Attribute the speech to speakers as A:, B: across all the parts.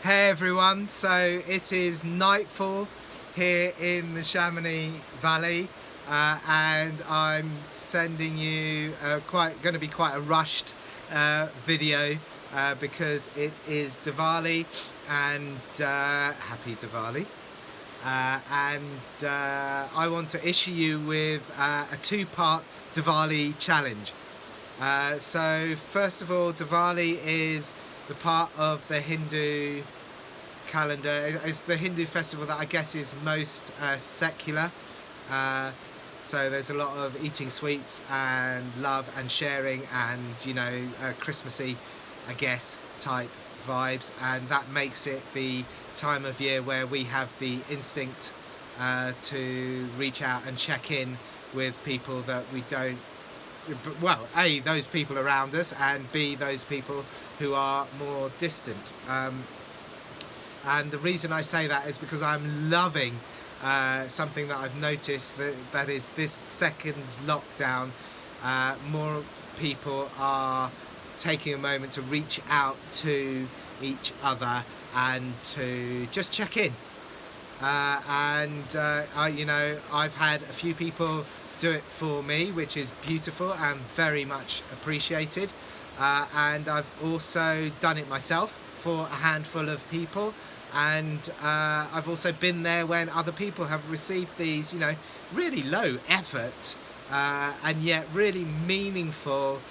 A: Hey everyone, so it is nightfall here in the Chamonix Valley and I'm sending you going to be quite a rushed video because it is Diwali and happy Diwali. I want to issue you with a two-part Diwali challenge. So first of all, Diwali is the part of the Hindu calendar. It's the Hindu festival that I guess is most secular. So there's a lot of eating sweets and love and sharing and, you know, Christmassy, I guess, type vibes, and that makes it the time of year where we have the instinct to reach out and check in with people that we don't, well, A, those people around us, and B, those people who are more distant. And the reason I say that is because I'm loving something that I've noticed, that is this second lockdown, more people are taking a moment to reach out to each other and to just check in. You know, I've had a few people do it for me, which is beautiful and very much appreciated. And I've also done it myself for a handful of people. And I've also been there when other people have received these, you know, really low effort and yet really meaningful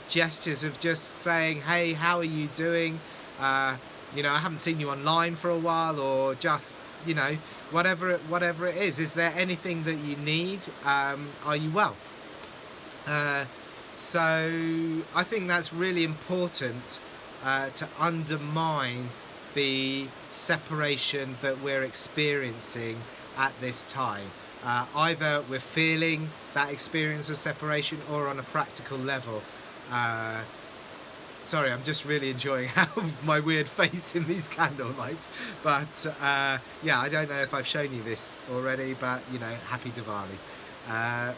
A: gestures of just saying, hey, how are you doing? You know, I haven't seen you online for a while, or just, you know, whatever it is. Is there anything that you need? Are you well? So I think that's really important to undermine the separation that we're experiencing at this time. Either we're feeling that experience of separation, or on a practical level. Sorry, I'm just really enjoying my weird face in these candle lights. But yeah, I don't know if I've shown you this already, but you know, happy Diwali.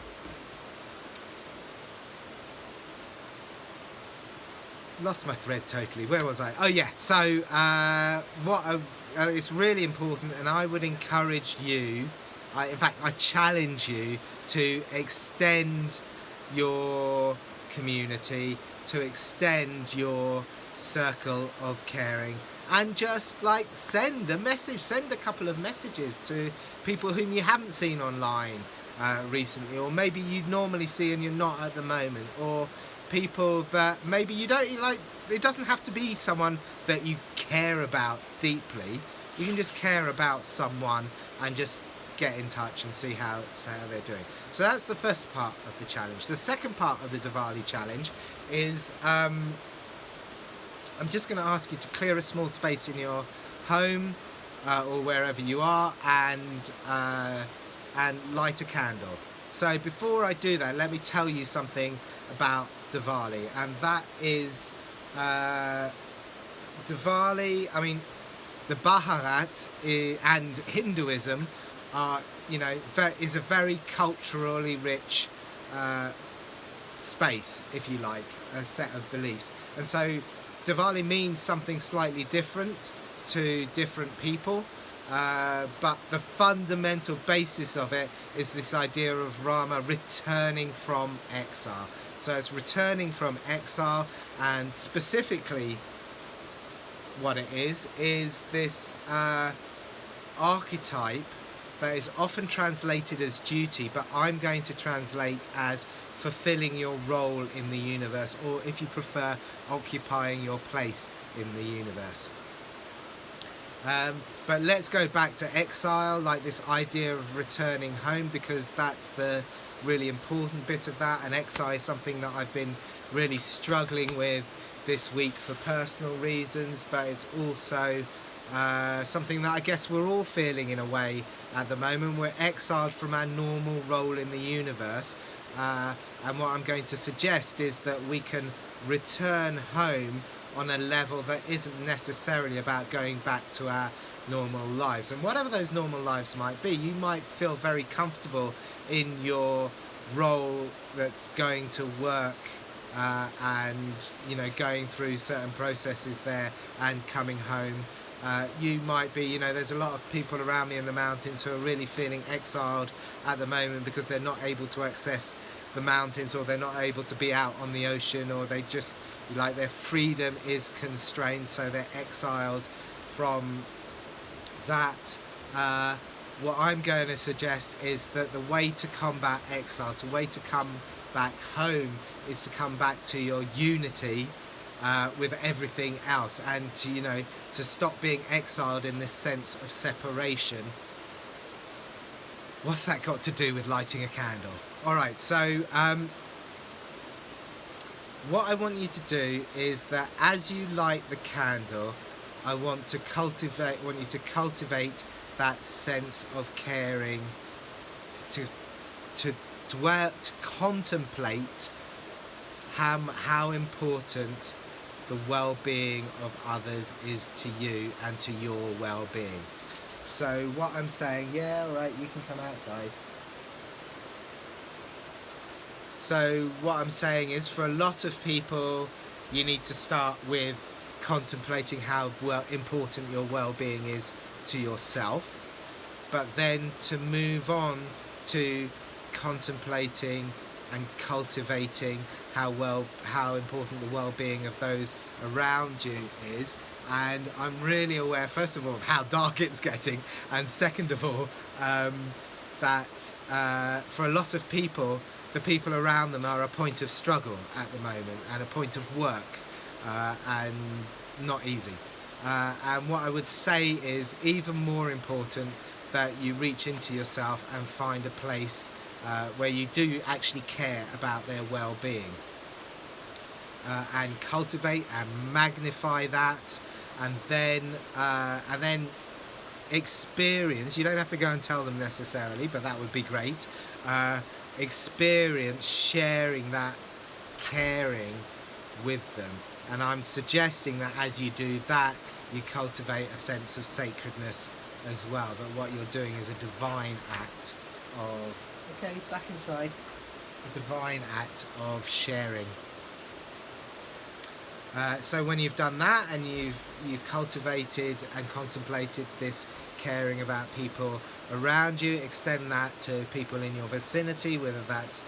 A: Lost my thread totally. Where was I? Oh yeah, so it's really important, and I would encourage you, in fact I challenge you to extend your community, to extend your circle of caring, and just like send a message, send a couple of messages to people whom you haven't seen online recently, or maybe you normally see and you're not at the moment, or people that maybe you don't like. It doesn't have to be someone that you care about deeply. You can just care about someone and just get in touch and see how they're doing. So that's the first part of the challenge. The second part of the Diwali challenge is I'm just going to ask you to clear a small space in your home or wherever you are, and light a candle. So before I do that, let me tell you something about Diwali, and that is Diwali. I mean, the Bharat and Hinduism are, you know, is a very culturally rich space, if you like, a set of beliefs, and so Diwali means something slightly different to different people. But the fundamental basis of it is this idea of Rama returning from exile. So it's returning from exile, and specifically what it is this archetype that is often translated as duty, but I'm going to translate as fulfilling your role in the universe, or if you prefer, occupying your place in the universe. But let's go back to exile, like this idea of returning home, because that's the really important bit of that. And exile is something that I've been really struggling with this week for personal reasons, but it's also something that I guess we're all feeling in a way at the moment. We're exiled from our normal role in the universe, and what I'm going to suggest is that we can return home on a level that isn't necessarily about going back to our normal lives. And whatever those normal lives might be, you might feel very comfortable in your role that's going to work and, you know, going through certain processes there and coming home You might be, you know, there's a lot of people around me in the mountains who are really feeling exiled at the moment because they're not able to access the mountains, or they're not able to be out on the ocean, or they just, like, their freedom is constrained, so they're exiled from that. What I'm going to suggest is that the way to combat exile, the way to come back home, is to come back to your unity with everything else, and to, you know, to stop being exiled in this sense of separation. What's that got to do with lighting a candle? All right, so what I want you to do is that as you light the candle, I want you to cultivate that sense of caring, to dwell, to contemplate how important the well-being of others is to you and to your well-being. So what I'm saying, yeah, all right, you can come outside. So what I'm saying is, for a lot of people, you need to start with contemplating how important your well-being is to yourself, but then to move on to contemplating and cultivating how important the well-being of those around you is. And I'm really aware, first of all, of how dark it's getting, and second of all, that for a lot of people, the people around them are a point of struggle at the moment, and a point of work, and not easy. And what I would say is even more important that you reach into yourself and find a place where you do actually care about their well-being, and cultivate and magnify that, and then experience. You don't have to go and tell them necessarily, but that would be great. Experience sharing that caring with them, and I'm suggesting that as you do that, you cultivate a sense of sacredness as well, that what you're doing is a divine act of, okay, back inside, a divine act of sharing. So when you've done that, and you've cultivated and contemplated this caring about people around you, extend that to people in your vicinity, whether that's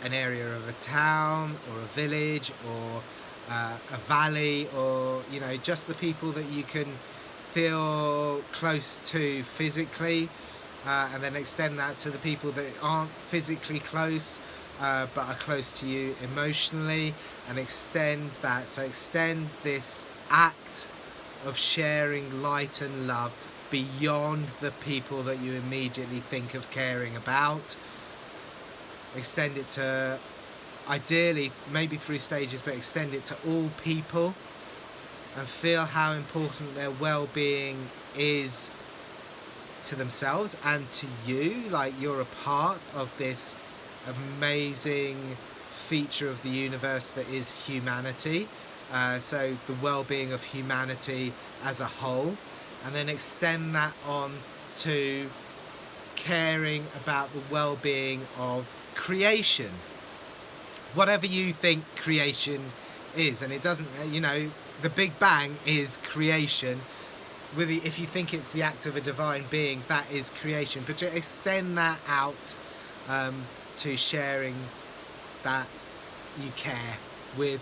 A: an area of a town or a village or a valley, or, you know, just the people that you can feel close to physically, and then extend that to the people that aren't physically close but are close to you emotionally, and extend that. So extend this act of sharing light and love beyond the people that you immediately think of caring about. Extend it to, ideally, maybe 3 stages, but extend it to all people, and feel how important their well-being is to themselves and to you. Like, you're a part of this amazing feature of the universe that is humanity. So the well-being of humanity as a whole, and then extend that on to caring about the well-being of creation, whatever you think creation is. And it doesn't, you know, the Big Bang is creation. Really, if you think it's the act of a divine being, that is creation. But to extend that out to sharing that you care with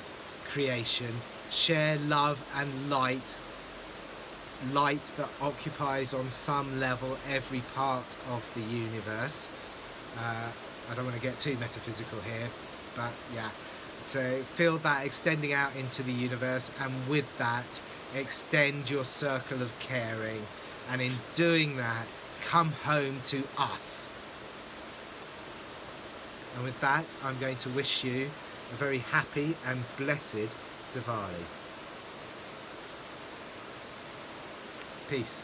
A: creation. Share love and light that occupies on some level every part of the universe. I don't want to get too metaphysical here, but yeah. So feel that extending out into the universe, and with that, extend your circle of caring, and in doing that, come home to us. And with that, I'm going to wish you a very happy and blessed Diwali. Peace.